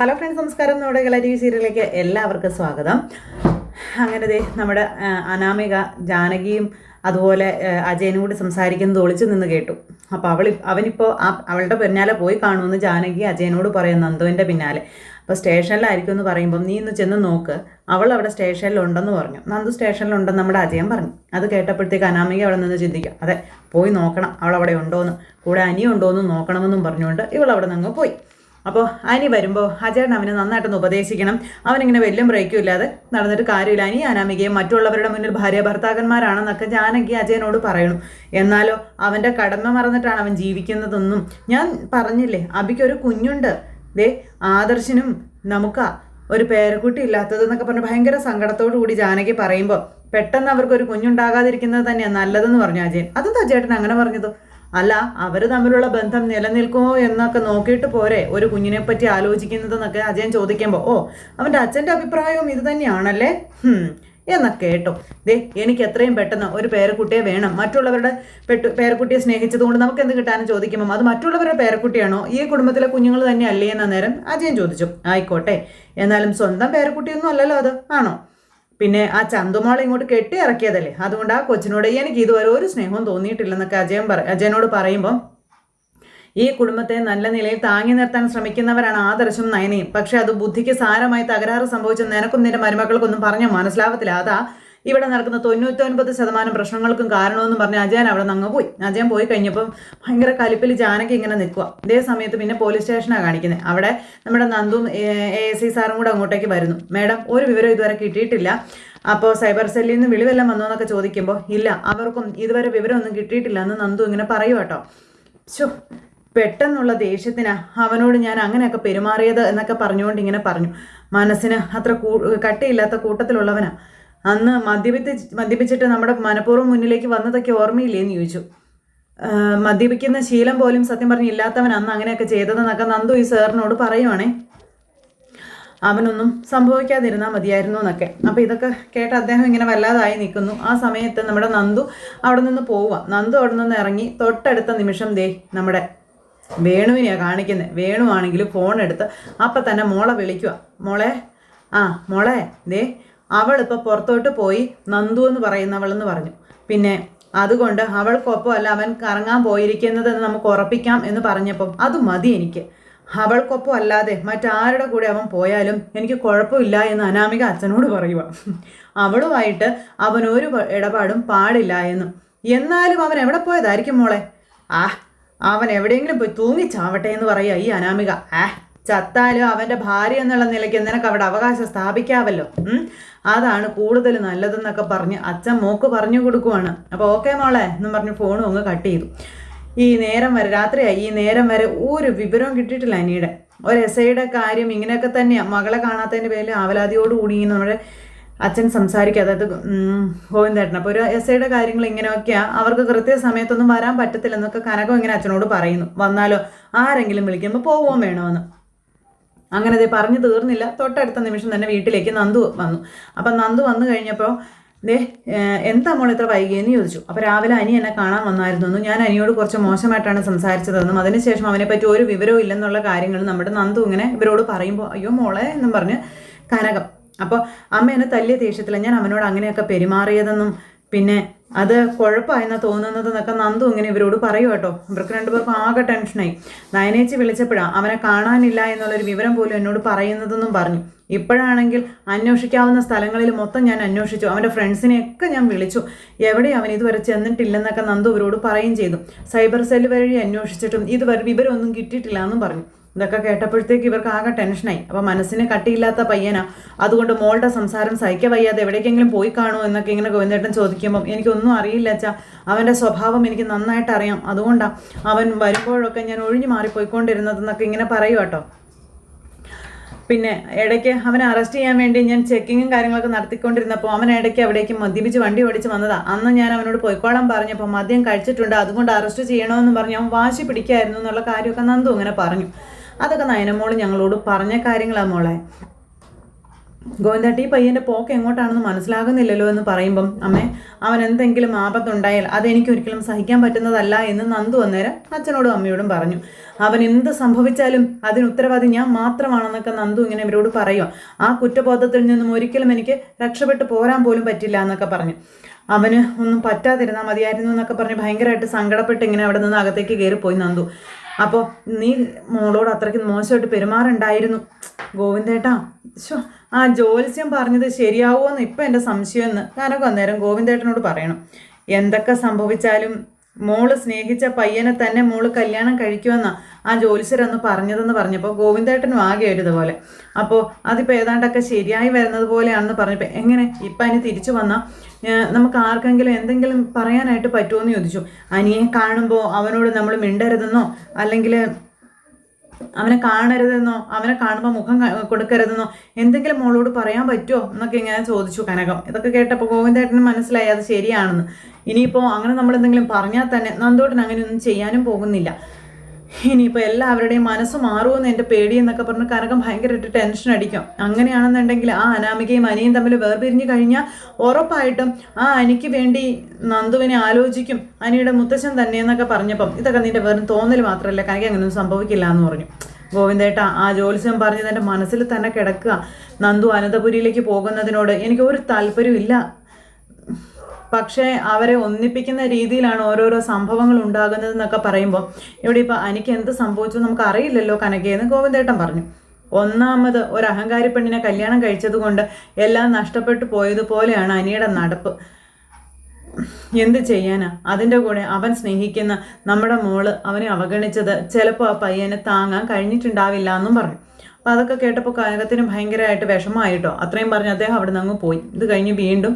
Hello friends, നമസ്കാരം. നമ്മുടെ കല TV സീരിയലിലേക്ക് എല്ലാവർക്കും സ്വാഗതം. അങ്ങനെ നമ്മുടെ അനാമിക ജാനകിയും അതുപോലെ അജയനും കൂടി സംസാരിക്കുന്നത് ഒളിച്ചു നിന്ന് കേട്ടു. അപ്പോൾ അവനിപ്പോൾ അവളുടെ പിന്നാലെ പോയി കാണുമെന്ന് ജാനകി അജയനോട് പറയും, നന്ദുവിൻ്റെ പിന്നാലെ. അപ്പോൾ സ്റ്റേഷനിലായിരിക്കും എന്ന് പറയുമ്പം നീ ഇന്ന് ചെന്ന് നോക്ക്, അവൾ അവിടെ സ്റ്റേഷനിലുണ്ടെന്ന് പറഞ്ഞു. നന്ദു സ്റ്റേഷനിലുണ്ടെന്ന് നമ്മുടെ അജയൻ പറഞ്ഞു. അത് കേട്ടപ്പോഴത്തേക്ക് അനാമിക അവിടെ നിന്ന് ചിന്തിക്കുക, അതെ പോയി നോക്കണം അവൾ അവിടെ ഉണ്ടോയെന്ന്, കൂടെ അനിയുണ്ടോയെന്ന് നോക്കണമെന്നും പറഞ്ഞുകൊണ്ട് ഇവൾ അവിടെ നിന്ന് പോയി. അപ്പോൾ അനി വരുമ്പോൾ അജയൻ അവനെ നന്നായിട്ടൊന്ന് ഉപദേശിക്കണം. അവനിങ്ങനെ വലിയ ബ്രേക്കും ഇല്ലാതെ നടന്നിട്ട് കാര്യമില്ല, അനി അനാമികയും മറ്റുള്ളവരുടെ മുന്നിൽ ഭാര്യ ഭർത്താക്കന്മാരാണെന്നൊക്കെ ജാനകി അജയനോട് പറയണു. എന്നാലോ അവൻ്റെ കടമ മറന്നിട്ടാണ് അവൻ ജീവിക്കുന്നതെന്നും ഞാൻ പറഞ്ഞില്ലേ, അബിക്കൊരു കുഞ്ഞുണ്ട്, ദേ ആദർശിനും നമുക്കാ ഒരു പേരക്കുട്ടി ഇല്ലാത്തതെന്നൊക്കെ പറഞ്ഞ് ഭയങ്കര സങ്കടത്തോടു കൂടി ജാനകി പറയുമ്പോൾ പെട്ടെന്ന് അവർക്കൊരു കുഞ്ഞുണ്ടാകാതിരിക്കുന്നത് തന്നെയാണ് നല്ലതെന്ന് പറഞ്ഞു അജയൻ. അതെന്താ ചേട്ടൻ അങ്ങനെ പറഞ്ഞത്? അല്ല, അവർ തമ്മിലുള്ള ബന്ധം നിലനിൽക്കുമോ എന്നൊക്കെ നോക്കിയിട്ട് പോരെ ഒരു കുഞ്ഞിനെ പറ്റി ആലോചിക്കുന്നതെന്നൊക്കെ അജയൻ ചോദിക്കുമ്പോൾ, ഓ അവൻ്റെ അച്ഛൻ്റെ അഭിപ്രായവും ഇത് തന്നെയാണല്ലേ എന്നൊക്കെ കേട്ടോ. ദേ എനിക്ക് എത്രയും പെട്ടെന്ന് ഒരു പേരക്കുട്ടിയെ വേണം. മറ്റുള്ളവരുടെ പേരക്കുട്ടിയെ സ്നേഹിച്ചതുകൊണ്ട് നമുക്ക് എന്ത് കിട്ടാനും ചോദിക്കുമ്പോൾ അത് മറ്റുള്ളവരുടെ പേരക്കുട്ടിയാണോ, ഈ കുടുംബത്തിലെ കുഞ്ഞുങ്ങൾ തന്നെ അല്ലേ എന്ന നേരം അജയൻ ചോദിച്ചു. ആയിക്കോട്ടെ, എന്നാലും സ്വന്തം പേരക്കുട്ടിയൊന്നും അല്ലല്ലോ അത്, ആണോ? പിന്നെ ആ ചന്തുമോളെ ഇങ്ങോട്ട് കെട്ടി ഇറക്കിയതല്ലേ, അതുകൊണ്ട് ആ കൊച്ചിനോട് എനിക്ക് ഇതുവരെ ഒരു സ്നേഹവും തോന്നിയിട്ടില്ലെന്നൊക്കെ അജയനോട് പറയുമ്പോൾ, ഈ കുടുംബത്തെ നല്ല നിലയിൽ താങ്ങി നിർത്താൻ ശ്രമിക്കുന്നവരാണ് ആദർശും നയനയും. പക്ഷെ അത് ബുദ്ധിക്ക് സാരമായി തകരാറ് സംഭവിച്ച നിനക്കും നിന്റെ മരുമക്കൾക്കൊന്നും പറഞ്ഞാൽ മനസ്സിലാവത്തില്ല. അതാ ഇവിടെ നടക്കുന്ന 99% പ്രശ്നങ്ങൾക്കും കാരണമെന്ന് പറഞ്ഞ് അജയൻ അവിടെ നിന്ന് അങ്ങ് പോയി. അജയൻ പോയി കഴിഞ്ഞപ്പം ഭയങ്കര കലിപ്പിൽ ജാനകി ഇങ്ങനെ നിൽക്കുക. ഇതേ സമയത്ത് പിന്നെ പോലീസ് സ്റ്റേഷനാണ് കാണിക്കുന്നത്. അവിടെ നമ്മുടെ നന്ദും ASI സാറും കൂടെ അങ്ങോട്ടേക്ക് വരുന്നു. മേഡം, ഒരു വിവരം ഇതുവരെ കിട്ടിയിട്ടില്ല. അപ്പോൾ സൈബർ സെല്ലിൽ നിന്ന് വിളിവെല്ലാം വന്നോ എന്നൊക്കെ ചോദിക്കുമ്പോൾ, ഇല്ല അവർക്കും ഇതുവരെ വിവരമൊന്നും കിട്ടിയിട്ടില്ല എന്ന് നന്ദു ഇങ്ങനെ പറയൂ കേട്ടോ. പെട്ടെന്നുള്ള ദേഷ്യത്തിനാ അവനോട് ഞാൻ അങ്ങനെയൊക്കെ പെരുമാറിയത് എന്നൊക്കെ പറഞ്ഞുകൊണ്ട് ഇങ്ങനെ പറഞ്ഞു. മനസ്സിന് അത്ര കട്ടിയില്ലാത്ത കൂട്ടത്തിലുള്ളവനാ. അന്ന് മദ്യപിച്ചിട്ട് നമ്മുടെ മനഃപൂർവ്വം മുന്നിലേക്ക് വന്നതൊക്കെ ഓർമ്മയില്ലേന്ന് ചോദിച്ചു. മദ്യപിക്കുന്ന ശീലം പോലും സത്യം പറഞ്ഞില്ലാത്തവൻ അന്ന് അങ്ങനെയൊക്കെ ചെയ്തതെന്നൊക്കെ നന്ദു ഈ സാറിനോട് പറയുവാണേ. അവനൊന്നും സംഭവിക്കാതിരുന്നാൽ മതിയായിരുന്നു എന്നൊക്കെ. അപ്പോൾ ഇതൊക്കെ കേട്ട് അദ്ദേഹം ഇങ്ങനെ വല്ലാതായി നിൽക്കുന്നു. ആ സമയത്ത് നമ്മുടെ നന്ദു അവിടെ നിന്ന് പോവുക. നന്ദു അവിടെ നിന്ന് ഇറങ്ങി തൊട്ടടുത്ത നിമിഷം ദേ നമ്മുടെ വേണുവിനെയാണ് കാണിക്കുന്നത്. വേണു ആണെങ്കിൽ ഫോൺ എടുത്ത് അപ്പം തന്നെ മോളെ വിളിക്കുക. മോളെ ദേ അവളിപ്പോൾ പുറത്തോട്ട് പോയി, നന്ദു എന്ന് പറയുന്നവളെന്ന് പറഞ്ഞു. പിന്നെ അതുകൊണ്ട് അവൾക്കൊപ്പം അല്ല അവൻ കറങ്ങാൻ പോയിരിക്കുന്നതെന്ന് നമുക്ക് ഉറപ്പിക്കാം എന്ന് പറഞ്ഞപ്പം അത് മതി എനിക്ക്. അവൾക്കൊപ്പം അല്ലാതെ മറ്റാരുടെ കൂടെ അവൻ പോയാലും എനിക്ക് കുഴപ്പമില്ല എന്ന് അനാമിക അച്ഛനോട് പറയുക. അവളുമായിട്ട് അവനൊരു ഇടപാടും പാടില്ല എന്നും. എന്നാലും അവൻ എവിടെ പോയതായിരിക്കും മോളെ? അവൻ എവിടെയെങ്കിലും പോയി തൂങ്ങിച്ചാവട്ടെ എന്ന് പറയുക ഈ അനാമിക. ചത്താലും അവൻ്റെ ഭാര്യ എന്നുള്ള നിലയ്ക്ക് നിനക്ക് അവിടെ അവകാശം സ്ഥാപിക്കാമല്ലോ, അതാണ് കൂടുതൽ നല്ലതെന്നൊക്കെ പറഞ്ഞ് അച്ഛൻ മോക്ക് പറഞ്ഞു കൊടുക്കുവാണ്. അപ്പോൾ ഓക്കെ മോളെ എന്നും പറഞ്ഞ് ഫോണും അങ്ങ് കട്ട് ചെയ്തു. ഈ നേരം വരെ രാത്രിയായി. ഈ നേരം വരെ ഒരു വിവരവും കിട്ടിയിട്ടില്ല അനിയുടെ. ഒരു SIയുടെ കാര്യം ഇങ്ങനെയൊക്കെ തന്നെയാണ്. മകളെ കാണാത്തതിൻ്റെ പേരിൽ ആവലാതിയോടുകൂടി നമ്മുടെ അച്ഛൻ സംസാരിക്കുക, അതായത് ഗോവിന്ദേട്ടൻ. അപ്പോൾ ഒരു SIയുടെ കാര്യങ്ങൾ ഇങ്ങനെയൊക്കെയാണ്, അവർക്ക് കൃത്യസമയത്തൊന്നും വരാൻ പറ്റത്തില്ലെന്നൊക്കെ കനകം ഇങ്ങനെ അച്ഛനോട് പറയുന്നു. വന്നാലോ ആരെങ്കിലും വിളിക്കുമ്പോൾ പോവുകയും വേണമെന്ന്. അങ്ങനെ ഇത് പറഞ്ഞു തീർന്നില്ല. തൊട്ടടുത്ത നിമിഷം തന്നെ വീട്ടിലേക്ക് നന്ദു വന്നു. അപ്പം നന്ദു വന്നു കഴിഞ്ഞപ്പോൾ എന്താ മോൾ ഇത്ര വൈകിയെന്ന് ചോദിച്ചു. അപ്പോൾ രാവിലെ അനി എന്നെ കാണാൻ വന്നായിരുന്നു, ഞാൻ അനിയോട് കുറച്ച് മോശമായിട്ടാണ് സംസാരിച്ചതെന്നും അതിനുശേഷം അവനെപ്പറ്റി ഒരു വിവരവും ഇല്ലെന്നുള്ള കാര്യങ്ങൾ നമ്മുടെ നന്ദു ഇങ്ങനെ ഇവരോട് പറയുമ്പോൾ, അയ്യോ മോളെ എന്നും പറഞ്ഞ് കനകം. അപ്പോൾ അമ്മ എന്നെ തല്ലിയ ദേഷ്യത്തിലാണ് ഞാൻ അവനോട് അങ്ങനെയൊക്കെ പെരുമാറിയതെന്നും പിന്നെ അത് കുഴപ്പമായെന്ന് തോന്നുന്നതെന്നൊക്കെ നന്ദു ഇങ്ങനെ ഇവരോട് പറയൂ കേട്ടോ. ഇവർക്ക് രണ്ടുപേർക്കും ആകെ ടെൻഷനായി. നയനേച്ചി വിളിച്ചപ്പോഴാണ് അവനെ കാണാനില്ല എന്നുള്ളൊരു വിവരം പോലും എന്നോട് പറയുന്നതെന്നും പറഞ്ഞു. ഇപ്പോഴാണെങ്കിൽ അന്വേഷിക്കാവുന്ന സ്ഥലങ്ങളിൽ മൊത്തം ഞാൻ അന്വേഷിച്ചു, അവൻ്റെ ഫ്രണ്ട്സിനെയൊക്കെ ഞാൻ വിളിച്ചു, എവിടെയും അവൻ ഇതുവരെ ചെന്നിട്ടില്ലെന്നൊക്കെ നന്ദു ഇവരോട് പറയുകയും ചെയ്തു. സൈബർ സെല്ല് വഴി അന്വേഷിച്ചിട്ടും ഇതുവരെ വിവരമൊന്നും കിട്ടിയിട്ടില്ല എന്നും പറഞ്ഞു. ഇതൊക്കെ കേട്ടപ്പോഴത്തേക്ക് ഇവർക്ക് ആകെ ടെൻഷനായി. അപ്പോൾ മനസ്സിന് കട്ടിയില്ലാത്ത പയ്യനാ, അതുകൊണ്ട് മോളുടെ സംസാരം സഹിക്ക വയ്യാതെ എവിടേക്കെങ്കിലും പോയി കാണുമോ എന്നൊക്കെ ഇങ്ങനെ ഗോവിന്ദേട്ടൻ ചോദിക്കുമ്പം എനിക്കൊന്നും അറിയില്ല അച്ഛാ, അവൻ്റെ സ്വഭാവം എനിക്ക് നന്നായിട്ട് അറിയാം, അതുകൊണ്ടാണ് അവൻ വരുമ്പോഴൊക്കെ ഞാൻ ഒഴിഞ്ഞു മാറിപ്പോയിക്കൊണ്ടിരുന്നതെന്നൊക്കെ ഇങ്ങനെ പറയൂ കേട്ടോ. പിന്നെ ഇടയ്ക്ക് അവനെ അറസ്റ്റ് ചെയ്യാൻ വേണ്ടി ഞാൻ ചെക്കിങ്ങും കാര്യങ്ങളൊക്കെ നടത്തിക്കൊണ്ടിരുന്നപ്പോൾ അവൻ ഇടയ്ക്ക് അവിടേക്ക് മദ്യപിച്ച് വണ്ടി ഓടിച്ച് വന്നതാണ്. അന്ന് ഞാൻ അവനോട് പോയിക്കോളാൻ പറഞ്ഞപ്പോൾ മദ്യം കഴിച്ചിട്ടുണ്ട്, അതുകൊണ്ട് അറസ്റ്റ് ചെയ്യണമെന്ന് പറഞ്ഞ് അവൻ വാശി പിടിക്കായിരുന്നു എന്നുള്ള കാര്യമൊക്കെ നന്ദു ഇങ്ങനെ പറഞ്ഞു. അതൊക്കെ നയനമോൾ ഞങ്ങളോട് പറഞ്ഞ കാര്യങ്ങളാണ് മോളെ. ഗോവിന്ദേട്ട ഈ പയ്യൻ്റെ പോക്ക് എങ്ങോട്ടാണെന്ന് മനസ്സിലാകുന്നില്ലല്ലോ എന്ന് പറയുമ്പം അമ്മേ അവൻ എന്തെങ്കിലും ആപത്തുണ്ടായാൽ അതെനിക്കൊരിക്കലും സഹിക്കാൻ പറ്റുന്നതല്ല എന്ന് നന്ദു അന്നേരം അച്ഛനോടും അമ്മയോടും പറഞ്ഞു. അവൻ എന്ത് സംഭവിച്ചാലും അതിന് ഉത്തരവാദി ഞാൻ മാത്രമാണെന്നൊക്കെ നന്ദു ഇങ്ങനെ ഇവരോട് പറയുക. ആ കുറ്റബോധത്തിൽ നിന്നും ഒരിക്കലും എനിക്ക് രക്ഷപ്പെട്ടു പോരാൻ പോലും പറ്റില്ല എന്നൊക്കെ പറഞ്ഞു. അവന് ഒന്നും പറ്റാതിരുന്നാൽ മതിയായിരുന്നു എന്നൊക്കെ പറഞ്ഞ് ഭയങ്കരമായിട്ട് സങ്കടപ്പെട്ട് ഇങ്ങനെ അവിടെ നിന്ന് അകത്തേക്ക് കയറിപ്പോയി നന്ദു. അപ്പോൾ നീ മോളോട് അത്രയ്ക്ക് മോശമായിട്ട് പെരുമാറുണ്ടായിരുന്നു ഗോവിന്ദേട്ടാ. ആ ജ്യോത്സ്യം പറഞ്ഞത് ശരിയാവുമെന്ന് ഇപ്പം എൻ്റെ സംശയമെന്ന് ഞാനൊക്കെ അന്നേരം ഗോവിന്ദേട്ടനോട് പറയണം. എന്തൊക്കെ സംഭവിച്ചാലും മോള് സ്നേഹിച്ച പയ്യനെ തന്നെ മോള് കല്യാണം കഴിക്കുമെന്നാണ് ആ ജ്യോത്സ്യരന്ന് പറഞ്ഞതെന്ന് പറഞ്ഞപ്പോൾ ഗോവിന്ദേട്ടനും ആകെ ഒരു ഇതുപോലെ. അപ്പോൾ അതിപ്പോൾ ഏതാണ്ടൊക്കെ ശരിയായി വരുന്നത് പോലെയാണെന്ന് പറഞ്ഞപ്പോൾ എങ്ങനെ ഇപ്പം അതിന് തിരിച്ചു വന്നാൽ നമുക്ക് ആർക്കെങ്കിലും എന്തെങ്കിലും പറയാനായിട്ട് പറ്റുമോ എന്ന് ചോദിച്ചു. അനിയെ കാണുമ്പോൾ അവനോട് നമ്മൾ മിണ്ടരുതെന്നോ അല്ലെങ്കിൽ അവനെ കാണരുതെന്നോ അവനെ കാണുമ്പോൾ മുഖം കൊടുക്കരുതെന്നോ എന്തെങ്കിലും മോളോട് പറയാൻ പറ്റുമോ എന്നൊക്കെ ഇങ്ങനെ ചോദിച്ചു കനകം. ഇതൊക്കെ കേട്ടപ്പോൾ ഗോവിന്ദേട്ടന് മനസ്സിലായി അത് ശരിയാണെന്ന്. ഇനിയിപ്പോൾ അങ്ങനെ നമ്മൾ എന്തെങ്കിലും പറഞ്ഞാൽ തന്നെ നന്ദോട്ടൻ അങ്ങനെയൊന്നും ചെയ്യാനും പോകുന്നില്ല. ഇനിയിപ്പോൾ എല്ലാവരുടെയും മനസ്സ് മാറുമെന്ന് എൻ്റെ പേടിയെന്നൊക്കെ പറഞ്ഞ് കനകം ഭയങ്കരമായിട്ട് ടെൻഷൻ അടിക്കും. അങ്ങനെയാണെന്നുണ്ടെങ്കിൽ ആ അനാമികയും അനിയും തമ്മിൽ വേർപിരിഞ്ഞ് കഴിഞ്ഞാൽ ഉറപ്പായിട്ടും ആ അനിക്ക് വേണ്ടി നന്ദുവിനെ ആലോചിക്കും അനിയുടെ മുത്തശ്ശൻ തന്നെയെന്നൊക്കെ പറഞ്ഞപ്പം ഇതൊക്കെ നിൻ്റെ വെറും തോന്നൽ മാത്രമല്ല, കനക അങ്ങനെയൊന്നും സംഭവിക്കില്ല എന്ന് പറഞ്ഞു. ഗോവിന്ദേട്ട ആ ജ്യോത്സ്യം പറഞ്ഞത് എൻ്റെ മനസ്സിൽ തന്നെ കിടക്കുക. നന്ദു അനന്തപുരിയിലേക്ക് പോകുന്നതിനോട് എനിക്ക് ഒരു താല്പര്യമില്ല. പക്ഷേ അവരെ ഒന്നിപ്പിക്കുന്ന രീതിയിലാണ് ഓരോരോ സംഭവങ്ങൾ ഉണ്ടാകുന്നതെന്നൊക്കെ പറയുമ്പോൾ ഇവിടെ ഇപ്പോൾ എനിക്ക് എന്ത് സംഭവിച്ചു നമുക്ക് അറിയില്ലല്ലോ കനകയെന്ന് ഗോവിന്ദേട്ടൻ പറഞ്ഞു. ഒന്നാമത് ഒരു അഹങ്കാരി പെണ്ണിനെ കല്യാണം കഴിച്ചതുകൊണ്ട് എല്ലാം നഷ്ടപ്പെട്ടു പോയതുപോലെയാണ് അനിയുടെ നടപ്പ്. എന്ത് ചെയ്യാനാ? അതിൻ്റെ കൂടെ അവൻ സ്നേഹിക്കുന്ന നമ്മുടെ മോള് അവനെ അവഗണിച്ചത് ചിലപ്പോൾ ആ പയ്യനെ താങ്ങാൻ കഴിഞ്ഞിട്ടുണ്ടാവില്ല എന്നും പറഞ്ഞു. അപ്പോൾ അതൊക്കെ കേട്ടപ്പോൾ കനകത്തിന് ഭയങ്കരമായിട്ട് വിഷമമായിട്ടോ. അത്രയും പറഞ്ഞ് അദ്ദേഹം അവിടെ നിന്ന് അങ്ങ് പോയി. ഇത് കഴിഞ്ഞ് വീണ്ടും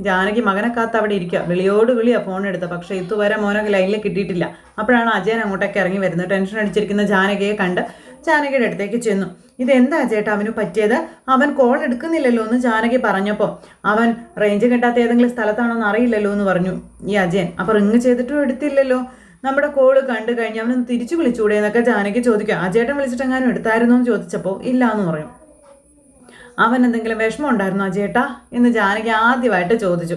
ജാനകി മകനെ കാത്ത് അവിടെ ഇരിക്കുക. വിളിയോട് വിളിയാ ഫോൺ എടുത്തത്. പക്ഷേ ഇതുവരെ മോനൊക്കെ ലൈനിൽ കിട്ടിയിട്ടില്ല. അപ്പോഴാണ് അജയൻ അങ്ങോട്ടേക്ക് ഇറങ്ങി വരുന്നത്. ടെൻഷൻ അടിച്ചിരിക്കുന്ന ജാനകിയെ കണ്ട് ജാനകിയുടെ അടുത്തേക്ക് ചെന്നു. ഇതെന്താ ചേട്ടാ അവന് പറ്റിയത്? അവൻ കോൾ എടുക്കുന്നില്ലല്ലോ എന്ന് ജാനകി പറഞ്ഞപ്പോൾ അവൻ റേഞ്ച് കിട്ടാത്ത ഏതെങ്കിലും സ്ഥലത്താണോ എന്ന് അറിയില്ലല്ലോ എന്ന് പറഞ്ഞു ഈ അജയൻ. അപ്പോൾ റിങ് ചെയ്തിട്ടും എടുത്തില്ലല്ലോ. നമ്മുടെ കോള് കണ്ടു കഴിഞ്ഞ് അവനൊന്ന് തിരിച്ചു വിളിച്ചുകൂടെ എന്നൊക്കെ ജാനകി ചോദിക്കുക. അജേട്ടൻ വിളിച്ചിട്ടെങ്ങാനും എടുത്തായിരുന്നോ എന്ന് ചോദിച്ചപ്പോൾ ഇല്ല എന്ന് പറയും. അവൻ എന്തെങ്കിലും വിഷമം ഉണ്ടായിരുന്നോ അജയേട്ടാ എന്ന് ജാനകി ആദ്യമായിട്ട് ചോദിച്ചു.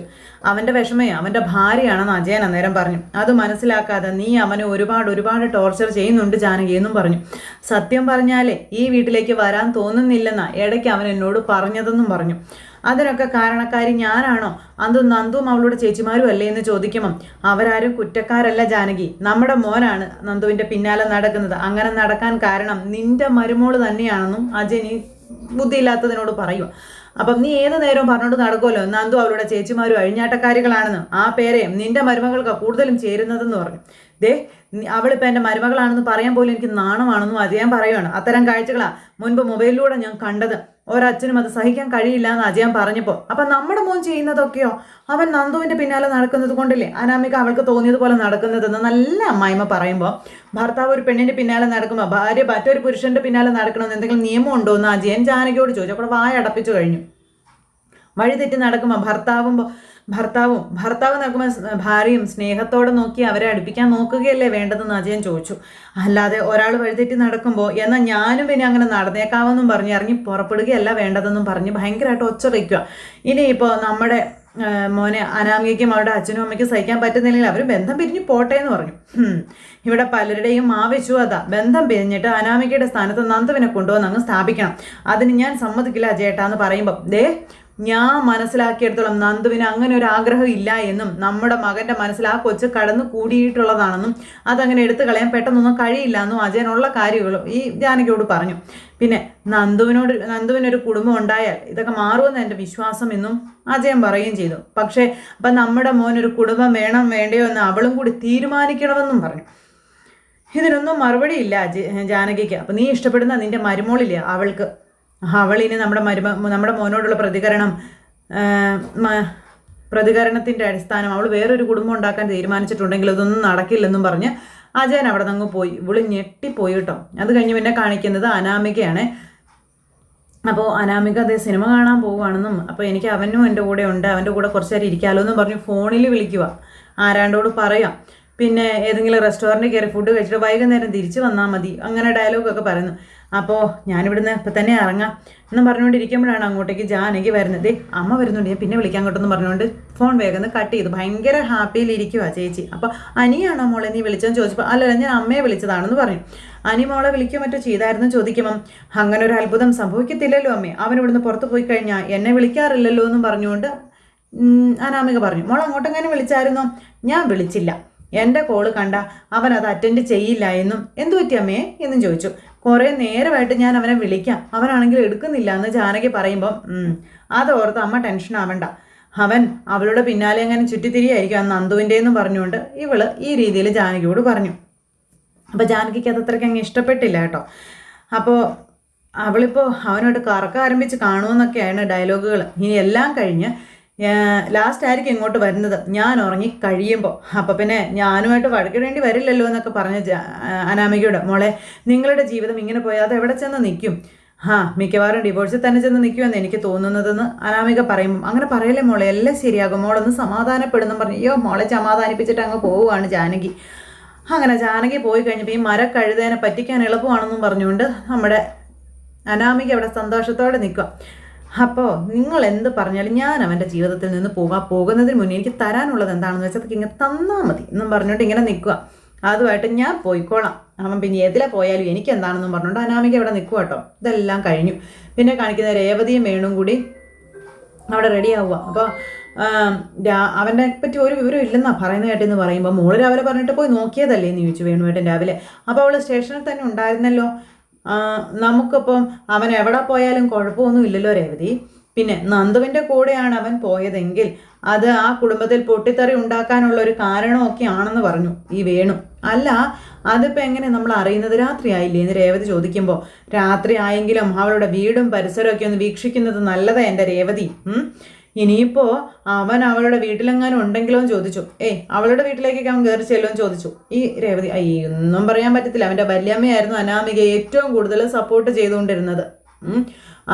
അവൻ്റെ വിഷമേ അവൻ്റെ ഭാര്യയാണെന്ന് അജയൻ അന്നേരം പറഞ്ഞു. അത് മനസ്സിലാക്കാതെ നീ അവനെ ഒരുപാട് ടോർച്ചർ ചെയ്യുന്നുണ്ട് ജാനകി എന്നും പറഞ്ഞു. സത്യം പറഞ്ഞാലേ ഈ വീട്ടിലേക്ക് വരാൻ തോന്നുന്നില്ലെന്നാ ഇടയ്ക്ക് അവൻ എന്നോട് പറഞ്ഞതെന്നും പറഞ്ഞു. അതിനൊക്കെ കാരണക്കാരി ഞാനാണോ? അത് നന്ദുവും അവളുടെ ചേച്ചിമാരും അല്ലേ എന്ന് ചോദിക്കുമ്പം അവരാരും കുറ്റക്കാരല്ല ജാനകി. നമ്മുടെ മോനാണ് നന്ദുവിൻ്റെ പിന്നാലെ നടക്കുന്നത്. അങ്ങനെ നടക്കാൻ കാരണം നിന്റെ മരുമോള് തന്നെയാണെന്നും അജയൻ ബുദ്ധിയില്ലാത്തതിനോട് പറയുക. അപ്പം നീ ഏത് നേരവും പറഞ്ഞോണ്ട് നടക്കുമല്ലോ നന്ദു അവളുടെ ചേച്ചിമാരും അഴിഞ്ഞാട്ടക്കാരികളാണെന്ന്. ആ പേരെയും നിന്റെ മരുമകൾക്ക് കൂടുതലും ചേരുന്നതെന്ന് പറഞ്ഞു. അവളിപ്പോൾ എൻ്റെ മരുമകളാണെന്ന് പറയാൻ പോലും എനിക്ക് നാണമാണെന്നും അജയൻ പറയുകയാണ്. അത്തരം കാഴ്ചകളാണ് മുൻപ് മൊബൈലിലൂടെ ഞാൻ കണ്ടത്. ഒരച്ഛനും അത് സഹിക്കാൻ കഴിയില്ല എന്ന് അജയൻ പറഞ്ഞപ്പോൾ അപ്പം നമ്മുടെ മോൻ ചെയ്യുന്നതൊക്കെയോ അവൻ നന്ദുവിൻ്റെ പിന്നാലെ നടക്കുന്നത് കൊണ്ടല്ലേ അനാമിക അവൾക്ക് തോന്നിയതുപോലെ നടക്കുന്നതെന്ന് നല്ല അമ്മായിമ്മ പറയുമ്പോൾ ഭർത്താവ് ഒരു പെണ്ണിൻ്റെ പിന്നാലെ നടക്കുമ്പോൾ ഭാര്യ മറ്റൊരു പുരുഷൻ്റെ പിന്നാലെ നടക്കണമെന്ന് എന്തെങ്കിലും നിയമം ഉണ്ടോ എന്ന് അജയൻ ജാനകിയോട് ചോദിച്ചു. അപ്പോൾ വായ അടപ്പിച്ചു കഴിഞ്ഞു. വഴിതെറ്റി നടക്കുമ്പോൾ ഭർത്താവ് നടക്കുമ്പോൾ ഭാര്യയും സ്നേഹത്തോടെ നോക്കി അവരെ അടുപ്പിക്കാൻ നോക്കുകയല്ലേ വേണ്ടതെന്ന് അജയൻ ചോദിച്ചു. അല്ലാതെ ഒരാൾ വഴിതെറ്റി നടക്കുമ്പോൾ എന്നാൽ ഞാനും പിന്നെ അങ്ങനെ നടന്നേക്കാമെന്നും പറഞ്ഞ് ഇറങ്ങി പുറപ്പെടുകയല്ല വേണ്ടതെന്നും പറഞ്ഞ് ഭയങ്കരമായിട്ട് ഒച്ച വയ്ക്കുക. ഇനിയിപ്പോൾ നമ്മുടെ മോനെ അനാമികയ്ക്കും അവരുടെ അച്ഛനും അമ്മയ്ക്കും സഹിക്കാൻ പറ്റുന്നില്ലെങ്കിൽ അവർ ബന്ധം പിരിഞ്ഞ് പോട്ടെ എന്ന് പറഞ്ഞു. ഇവിടെ പലരുടെയും ആവശ്യവും അതാ. ബന്ധം പിരിഞ്ഞിട്ട് അനാമികയുടെ സ്ഥാനത്ത് നന്ദുവിനെ കൊണ്ടുവന്ന് അങ്ങ് സ്ഥാപിക്കണം. അതിന് ഞാൻ സമ്മതിക്കില്ല അജയേട്ടാ എന്ന് പറയുമ്പോൾ ഞാൻ മനസ്സിലാക്കിയെടുത്തോളം നന്ദുവിന് അങ്ങനെ ഒരു ആഗ്രഹം ഇല്ല എന്നും നമ്മുടെ മകൻ്റെ മനസ്സിൽ ആ കൊച്ച് കടന്നു കൂടിയിട്ടുള്ളതാണെന്നും അതങ്ങനെ എടുത്തു കളയാൻ പെട്ടെന്നൊന്നും കഴിയില്ല എന്നും അജയനുള്ള കാര്യങ്ങളും ഈ ജാനകിയോട് പറഞ്ഞു. പിന്നെ നന്ദുവിനൊരു കുടുംബം ഉണ്ടായാൽ ഇതൊക്കെ മാറുമെന്ന് എൻ്റെ വിശ്വാസം എന്നും അജയൻ പറയുകയും ചെയ്തു. പക്ഷേ അപ്പം നമ്മുടെ മോനൊരു കുടുംബം വേണം വേണ്ടയോ എന്ന് അവളും കൂടി തീരുമാനിക്കണമെന്നും പറഞ്ഞു. ഇതിനൊന്നും മറുപടിയില്ല ജാനകിക്ക്. അപ്പം നീ ഇഷ്ടപ്പെടുന്ന നിൻ്റെ മരുമോളില്ലേ അവളിനി നമ്മുടെ മോനോടുള്ള പ്രതികരണത്തിൻ്റെ അടിസ്ഥാനം അവൾ വേറൊരു കുടുംബം ഉണ്ടാക്കാൻ തീരുമാനിച്ചിട്ടുണ്ടെങ്കിൽ ഇതൊന്നും നടക്കില്ലെന്നും പറഞ്ഞ് അജയൻ അവിടെ നിന്ന് പോയി. ഇവള് ഞെട്ടിപ്പോയി കേട്ടോ. അത് കഴിഞ്ഞ് പിന്നെ കാണിക്കുന്നത് അനാമികയാണ്. അപ്പോൾ അനാമിക അതേ സിനിമ കാണാൻ പോവുകയാണെന്നും അപ്പോൾ എനിക്ക് അവനും എൻ്റെ കൂടെ ഉണ്ട്, അവൻ്റെ കൂടെ കുറച്ച് നേരം ഇരിക്കാമല്ലോ എന്നും പറഞ്ഞ് ഫോണിൽ വിളിക്കുക. ആരാണ്ടോട് പറയാം. പിന്നെ ഏതെങ്കിലും റെസ്റ്റോറൻറ്റിൽ കയറി ഫുഡ് കഴിച്ചിട്ട് വൈകുന്നേരം തിരിച്ച് വന്നാൽ മതി, അങ്ങനെ ഡയലോഗൊക്കെ പറയുന്നു. അപ്പോൾ ഞാനിവിടുന്ന് ഇപ്പം തന്നെ ഇറങ്ങാം എന്നും പറഞ്ഞുകൊണ്ടിരിക്കുമ്പോഴാണ് അങ്ങോട്ടേക്ക് ജാനകി വരുന്നത്. അമ്മ വരുന്നുണ്ട്, ഞാൻ പിന്നെ വിളിക്കാൻ കേട്ടെന്ന് പറഞ്ഞുകൊണ്ട് ഫോൺ വേഗം കട്ട് ചെയ്തു. ഭയങ്കര ഹാപ്പിയിലിരിക്കുവാ ചേച്ചി. അപ്പോൾ അനിയാണോ മോളെ നീ വിളിച്ചതെന്ന് ചോദിച്ചപ്പോൾ അല്ലല്ല ഞാൻ അമ്മയെ വിളിച്ചതാണെന്ന് പറഞ്ഞു. അനി മോളെ വിളിക്കുകയോ മറ്റോ ചെയ്തായിരുന്നു ചോദിക്കുമ്പം അങ്ങനെ ഒരു അത്ഭുതം സംഭവിക്കത്തില്ലല്ലോ അമ്മേ, അവനിവിടുന്ന് പുറത്ത് പോയി കഴിഞ്ഞാൽ എന്നെ വിളിക്കാറില്ലല്ലോ എന്നും പറഞ്ഞുകൊണ്ട് അനാമിക പറഞ്ഞു. മോൾ അങ്ങോട്ടെങ്ങനെ വിളിച്ചായിരുന്നോ? ഞാൻ വിളിച്ചില്ല, എൻ്റെ കോള് കണ്ട അവൻ അത് അറ്റൻഡ് ചെയ്യില്ല എന്നും. എന്തു പറ്റി അമ്മേ എന്നും ചോദിച്ചു. കുറേ നേരമായിട്ട് ഞാൻ അവനെ വിളിക്കാം, അവനാണെങ്കിൽ എടുക്കുന്നില്ല എന്ന് ജാനകി പറയുമ്പം അതോർത്ത് അമ്മ ടെൻഷൻ ആവണ്ട, അവൻ അവളുടെ പിന്നാലെ അങ്ങനെ ചുറ്റിത്തിരിയായിരിക്കും അന്ന് നന്ദുവിൻ്റെയെന്നും പറഞ്ഞുകൊണ്ട് ഇവള് ഈ രീതിയിൽ ജാനകിയോട് പറഞ്ഞു. അപ്പോൾ ജാനകിക്ക് അത് അത്രയ്ക്ക് അങ്ങ് ഇഷ്ടപ്പെട്ടില്ല കേട്ടോ. അപ്പോൾ അവളിപ്പോൾ അവനോട് കറക്കം ആരംഭിച്ച് കാണുമെന്നൊക്കെയാണ് ഡയലോഗുകൾ. ഇനി എല്ലാം കഴിഞ്ഞ് ലാസ്റ്റ് ആയിരിക്കും ഇങ്ങോട്ട് വരുന്നത് ഞാൻ ഉറങ്ങി കഴിയുമ്പോൾ. അപ്പം പിന്നെ ഞാനുമായിട്ട് വഴക്കിടേണ്ടി വരില്ലല്ലോ എന്നൊക്കെ പറഞ്ഞ അനാമികയോട്, മോളെ നിങ്ങളുടെ ജീവിതം ഇങ്ങനെ പോയാൽ അത് എവിടെ ചെന്ന് നിൽക്കും? മിക്കവാറും ഡിവോഴ്സിൽ തന്നെ ചെന്ന് നിൽക്കുമെന്ന് എനിക്ക് തോന്നുന്നതെന്ന് അനാമിക പറയുമ്പം, അങ്ങനെ പറയല്ലേ മോളെ, എല്ലാം ശരിയാകും, മോളൊന്ന് സമാധാനപ്പെടുന്നു പറഞ്ഞു. അയ്യോ മോളെ സമാധാനിപ്പിച്ചിട്ട് അങ്ങ് പോവുകയാണ് ജാനകി. അങ്ങനെ ജാനകി പോയി കഴിഞ്ഞപ്പോൾ ഈ മരക്കഴുതേനെ പറ്റിക്കാൻ എളുപ്പമാണെന്നും പറഞ്ഞുകൊണ്ട് നമ്മുടെ അനാമിക അവിടെ സന്തോഷത്തോടെ നിൽക്കുക. അപ്പോൾ നിങ്ങൾ എന്ത് പറഞ്ഞാലും ഞാൻ അവൻ്റെ ജീവിതത്തിൽ നിന്ന് പോകുന്നതിന് മുന്നേ എനിക്ക് തരാനുള്ളത് എന്താണെന്ന് വെച്ചാൽ അതൊക്കെ ഇങ്ങനെ തന്നാൽ മതി എന്നും പറഞ്ഞുകൊണ്ട് ഇങ്ങനെ നിൽക്കുക. അതുമായിട്ട് ഞാൻ പോയിക്കോളാം, അവൻ പിന്നെ എതിലെ പോയാലും എനിക്ക് എന്താണെന്നും പറഞ്ഞുകൊണ്ട് അനാമിക ഇവിടെ നിൽക്കുക കേട്ടോ. ഇതെല്ലാം കഴിഞ്ഞു. പിന്നെ കാണിക്കുന്ന രേവതിയും വേണും കൂടി അവിടെ റെഡി ആവുക. അപ്പോൾ അവനെ പറ്റി ഒരു വിവരം ഇല്ലെന്നാണ് പറയുന്നത് കേട്ടെന്ന് പറയുമ്പോൾ മോള് രാവിലെ പറഞ്ഞിട്ട് പോയി നോക്കിയതല്ലേ എന്ന് ചോദിച്ചു വേണുവേട്ടൻ രാവിലെ. അപ്പോൾ അവൾ സ്റ്റേഷനിൽ തന്നെ ഉണ്ടായിരുന്നല്ലോ, നമുക്കിപ്പം അവൻ എവിടെ പോയാലും കുഴപ്പമൊന്നും ഇല്ലല്ലോ രേവതി. പിന്നെ നന്ദുവിൻ്റെ കൂടെയാണ് അവൻ പോയതെങ്കിൽ അത് ആ കുടുംബത്തിൽ പൊട്ടിത്തെറി ഉണ്ടാക്കാനുള്ള ഒരു കാരണമൊക്കെ ആണെന്ന് പറഞ്ഞു ഈ വേണു. അല്ല അതിപ്പോൾ എങ്ങനെ നമ്മൾ അറിയുന്നത്? രാത്രി ആയില്ലേ എന്ന് രേവതി ചോദിക്കുമ്പോൾ, രാത്രി ആയെങ്കിലും അവളുടെ വീടും പരിസരമൊക്കെ ഒന്ന് വീക്ഷിക്കുന്നത് നല്ലതാ എൻ്റെ രേവതി. ഇനിയിപ്പോൾ അവൻ അവളുടെ വീട്ടിലെങ്ങാനും ഉണ്ടെങ്കിലോ എന്ന് ചോദിച്ചു. അവളുടെ വീട്ടിലേക്കൊക്കെ അവൻ കയറി ചെല്ലുമെന്ന് ചോദിച്ചു ഈ രേവതി. ഒന്നും പറയാൻ പറ്റത്തില്ല, അവൻ്റെ വല്യമ്മയായിരുന്നു അനാമികയെ ഏറ്റവും കൂടുതൽ സപ്പോർട്ട് ചെയ്തുകൊണ്ടിരുന്നത്.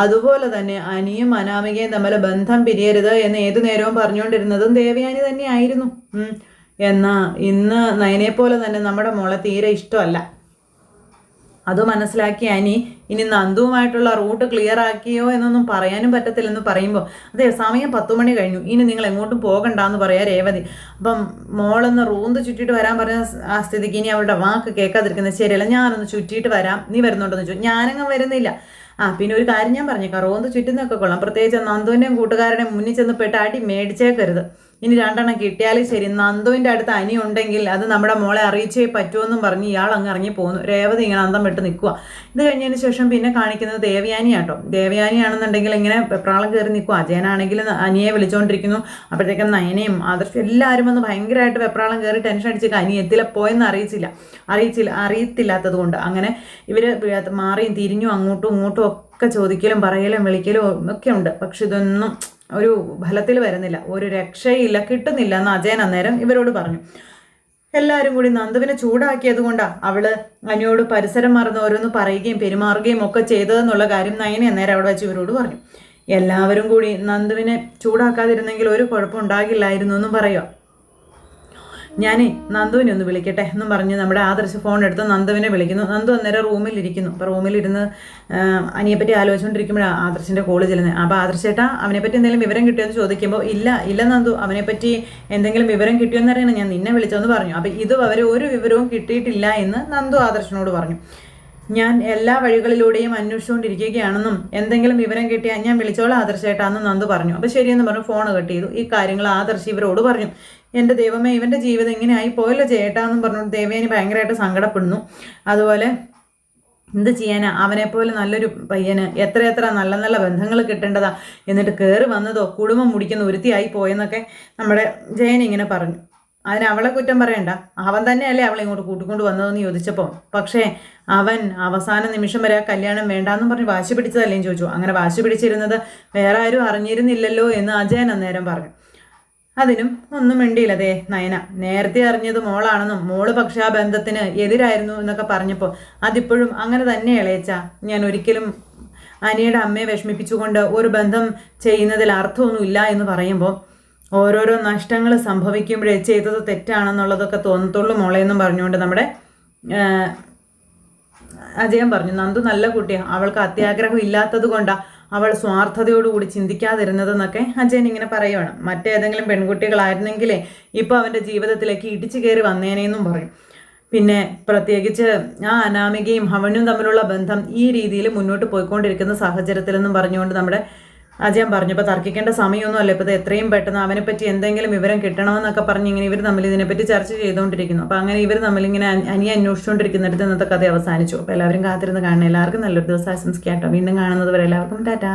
അതുപോലെ തന്നെ അനിയും അനാമികയും തമ്മിൽ ബന്ധം പിരിയരുത് എന്ന് ഏതു നേരവും പറഞ്ഞുകൊണ്ടിരുന്നതും ദേവയാനി തന്നെയായിരുന്നു. എന്നാൽ ഇന്ന് നയനെപ്പോലെ തന്നെ നമ്മുടെ മോളെ തീരെ ഇഷ്ടമല്ല. അത് മനസ്സിലാക്കി അനി ഇനി നന്ദുവുമായിട്ടുള്ള റൂട്ട് ക്ലിയർ ആക്കിയോ എന്നൊന്നും പറയാനും പറ്റത്തില്ലെന്ന് പറയുമ്പോൾ, അതെ സമയം 10 മണി കഴിഞ്ഞു, ഇനി നിങ്ങൾ എങ്ങോട്ടും പോകണ്ടെന്ന് പറയാം രേവതി. അപ്പം മോളൊന്ന് റൂന്ത് ചുറ്റിയിട്ട് വരാൻ പറഞ്ഞ ആ സ്ഥിതിക്ക് ഇനി അവളുടെ വാക്ക് കേൾക്കാതിരിക്കുന്നത് ശരിയല്ല. ഞാനൊന്ന് ചുറ്റിയിട്ട് വരാം, നീ വരുന്നുണ്ടെന്ന് ചോദിച്ചു. ഞാനങ്ങ് വരുന്നില്ല. പിന്നെ ഒരു കാര്യം ഞാൻ പറഞ്ഞേക്കാം, റോന്ത് ചുറ്റുന്നൊക്കെ കൊള്ളാം, പ്രത്യേകിച്ച് നന്ദുവിൻ്റെയും കൂട്ടുകാരുടെയും മുന്നിൽ ചെന്ന് പെട്ട് അടി മേടിച്ചേക്കരുത്. ഇനി 2 എണ്ണം കിട്ടിയാലും ശരി, നന്ദുവിൻ്റെ അടുത്ത് അനി ഉണ്ടെങ്കിൽ അത് നമ്മുടെ മോളെ അറിയിച്ചേ പറ്റുമെന്നും പറഞ്ഞ് ഇയാൾ അങ്ങ് ഇറങ്ങി പോകുന്നു. രേവതി ഇങ്ങനെ അന്തം വിട്ട് നിൽക്കുക. ഇത് കഴിഞ്ഞതിന് ശേഷം പിന്നെ കാണിക്കുന്നത് ദേവയാനിയാട്ടോ. ദേവയാനിയാണെന്നുണ്ടെങ്കിൽ ഇങ്ങനെ വെപ്രാളം കയറി നിൽക്കുക. അജയനാണെങ്കിൽ അനിയെ വിളിച്ചുകൊണ്ടിരിക്കുന്നു. അപ്പോഴത്തേക്കും നയനയും ആദർശം എല്ലാവരും വന്ന് ഭയങ്കരമായിട്ട് വെപ്രാളം കയറി ടെൻഷൻ അടിച്ച് അനി എത്തിലെ പോയെന്ന് അറിയത്തില്ലാത്തത് കൊണ്ട് അങ്ങനെ ഇവർ മാറിയും തിരിഞ്ഞും അങ്ങോട്ടും ഇങ്ങോട്ടും ഒക്കെ ചോദിക്കലും പറയലും വിളിക്കലും ഒക്കെ ഉണ്ട്. പക്ഷെ ഇതൊന്നും ഒരു ഫലത്തിൽ വരുന്നില്ല, ഒരു രക്ഷയില്ല, കിട്ടുന്നില്ല എന്ന് അജയൻ അന്നേരം ഇവരോട് പറഞ്ഞു. എല്ലാവരും കൂടി നന്ദുവിനെ ചൂടാക്കിയത് കൊണ്ടാണ് അവള് അനിയോട് പരിസരം മറന്ന് ഓരോന്ന് പറയുകയും പെരുമാറുകയും ഒക്കെ ചെയ്തതെന്നുള്ള കാര്യം നയനെ അന്നേരം അവിടെ വെച്ച് ഇവരോട് പറഞ്ഞു. എല്ലാവരും കൂടി നന്ദുവിനെ ചൂടാക്കാതിരുന്നെങ്കിൽ ഒരു കുഴപ്പം ഉണ്ടാകില്ലായിരുന്നു എന്നും പറയുക. ഞാനേ നന്ദുവിനെ ഒന്ന് വിളിക്കട്ടെ എന്നും പറഞ്ഞ് നമ്മുടെ ആദർശ് ഫോൺ എടുത്ത് നന്ദുവിനെ വിളിക്കുന്നു. നന്ദു അന്നേരം റൂമിലിരിക്കുന്നു. അപ്പോൾ റൂമിലിരുന്ന് അനിയെപ്പറ്റി ആലോചിച്ചുകൊണ്ടിരിക്കുമ്പോഴാണ് ആദർശിൻ്റെ കോള് ചെല്ലുന്നത്. അപ്പോൾ ആദർശേട്ടാ അവനെപ്പറ്റി എന്തെങ്കിലും വിവരം കിട്ടിയെന്ന് ചോദിക്കുമ്പോൾ ഇല്ല നന്ദു, അവനെപ്പറ്റി എന്തെങ്കിലും വിവരം കിട്ടിയെന്ന് അറിയണം, ഞാൻ നിന്നെ വിളിച്ചതെന്ന് പറഞ്ഞു. അപ്പോൾ ഇതുവരെ ഒരു വിവരവും കിട്ടിയിട്ടില്ല എന്ന് നന്ദു ആദർശിനോട് പറഞ്ഞു. ഞാൻ എല്ലാ വഴികളിലൂടെയും അന്വേഷിച്ചുകൊണ്ടിരിക്കുകയാണെന്നും എന്തെങ്കിലും വിവരം കിട്ടിയാൽ ഞാൻ വിളിച്ചോളാം ആദർശേട്ടാന്ന് നന്ദു പറഞ്ഞു. അപ്പോൾ ശരിയെന്ന് പറഞ്ഞു ഫോൺ കട്ട് ചെയ്തു. ഈ കാര്യങ്ങൾ ആദർശ് ഇവരോട് പറഞ്ഞു. എൻ്റെ ദൈവമേ, ഇവൻ്റെ ജീവിതം ഇങ്ങനെ ആയി പോയല്ലോ ചേട്ടാന്നും പറഞ്ഞു ദേവേനി ഭയങ്കരമായിട്ട് സങ്കടപ്പെടുന്നു. അതുപോലെ എന്ത് ചെയ്യാനാ, അവനെപ്പോലെ നല്ലൊരു പയ്യന് എത്ര നല്ല നല്ല ബന്ധങ്ങൾ കിട്ടേണ്ടതാ, എന്നിട്ട് കയറി വന്നതോ കുടുംബം മുടിക്കുന്ന ഒരുത്തിയായി പോയെന്നൊക്കെ നമ്മുടെ ജയൻ ഇങ്ങനെ പറഞ്ഞു. അതിന് അവളെ കുറ്റം പറയണ്ട, അവൻ തന്നെയല്ലേ അവളെ ഇങ്ങോട്ട് കൂട്ടിക്കൊണ്ട് വന്നതെന്ന് ചോദിച്ചപ്പോൾ പക്ഷേ അവൻ അവസാന നിമിഷം വരെ ആ കല്യാണം വേണ്ടാന്നും പറഞ്ഞ് വാശി പിടിച്ചതല്ലേന്ന് ചോദിച്ചു. അങ്ങനെ വാശി പിടിച്ചിരുന്നത് വേറെ ആരും അറിഞ്ഞിരുന്നില്ലല്ലോ എന്ന് അജയൻ അന്നേരം പറഞ്ഞു. അതിനും ഒന്നും മിണ്ടിയില്ല നയന. നേരത്തെ അറിഞ്ഞത് മോളാണെന്നും മോള് പക്ഷെ ആ ബന്ധത്തിന് എതിരായിരുന്നു എന്നൊക്കെ പറഞ്ഞപ്പോൾ അതിപ്പോഴും അങ്ങനെ തന്നെ ഇളയച്ച, ഞാൻ ഒരിക്കലും അനിയുടെ അമ്മയെ വിഷമിപ്പിച്ചുകൊണ്ട് ഒരു ബന്ധം ചെയ്യുന്നതിൽ അർത്ഥമൊന്നുമില്ല എന്ന് പറയുമ്പോൾ ഓരോരോ നഷ്ടങ്ങൾ സംഭവിക്കുമ്പോഴേ ചെയ്തത് തെറ്റാണെന്നുള്ളതൊക്കെ തോന്നത്തുള്ളൂ മോളെ എന്നും പറഞ്ഞുകൊണ്ട് നമ്മുടെ അജയൻ പറഞ്ഞു, നന്ദു നല്ല കുട്ടിയാണ്, അവൾക്ക് അത്യാഗ്രഹം ഇല്ലാത്തത് കൊണ്ടാണ് അവൾ സ്വാർത്ഥതയോടുകൂടി ചിന്തിക്കാതിരുന്നതെന്നൊക്കെ അജയൻ ഇങ്ങനെ പറയുവാണ്. മറ്റേതെങ്കിലും പെൺകുട്ടികളായിരുന്നെങ്കിലേ ഇപ്പോൾ അവൻ്റെ ജീവിതത്തിലേക്ക് ഇടിച്ചു കയറി വന്നേനേന്നും പറയും. പിന്നെ പ്രത്യേകിച്ച് ആ അനാമികയും അവനും തമ്മിലുള്ള ബന്ധം ഈ രീതിയിൽ മുന്നോട്ട് പോയിക്കൊണ്ടിരിക്കുന്ന സാഹചര്യത്തിലെന്നും പറഞ്ഞുകൊണ്ട് നമ്മുടെ അജയൻ പറഞ്ഞു, ഇപ്പോൾ തർക്കിക്കേണ്ട സമയമൊന്നുമല്ല, ഇപ്പോൾ ഇത് എത്രയും പെട്ടെന്ന് അവനെപ്പറ്റി എന്തെങ്കിലും വിവരം കിട്ടണമെന്നൊക്കെ പറഞ്ഞ് ഇങ്ങനെ ഇവർ തമ്മിൽ ഇതിനെപ്പറ്റി ചർച്ച ചെയ്തുകൊണ്ടിരിക്കുന്നു. അപ്പോൾ അങ്ങനെ ഇവർ തമ്മിലിങ്ങനെ അനിയെ അന്വേഷിച്ചുകൊണ്ടിരിക്കുന്നിടത്ത് ഇന്നത്തെ കഥ അവസാനിച്ചു. അപ്പോൾ എല്ലാവരും കാത്തിരുന്ന് കാണണം. എല്ലാവർക്കും നല്ലൊരു ദിവസം ആശംസിക്കാം കേട്ടോ. വീണ്ടും കാണുന്നത് വരെ എല്ലാവർക്കും ടാറ്റാ.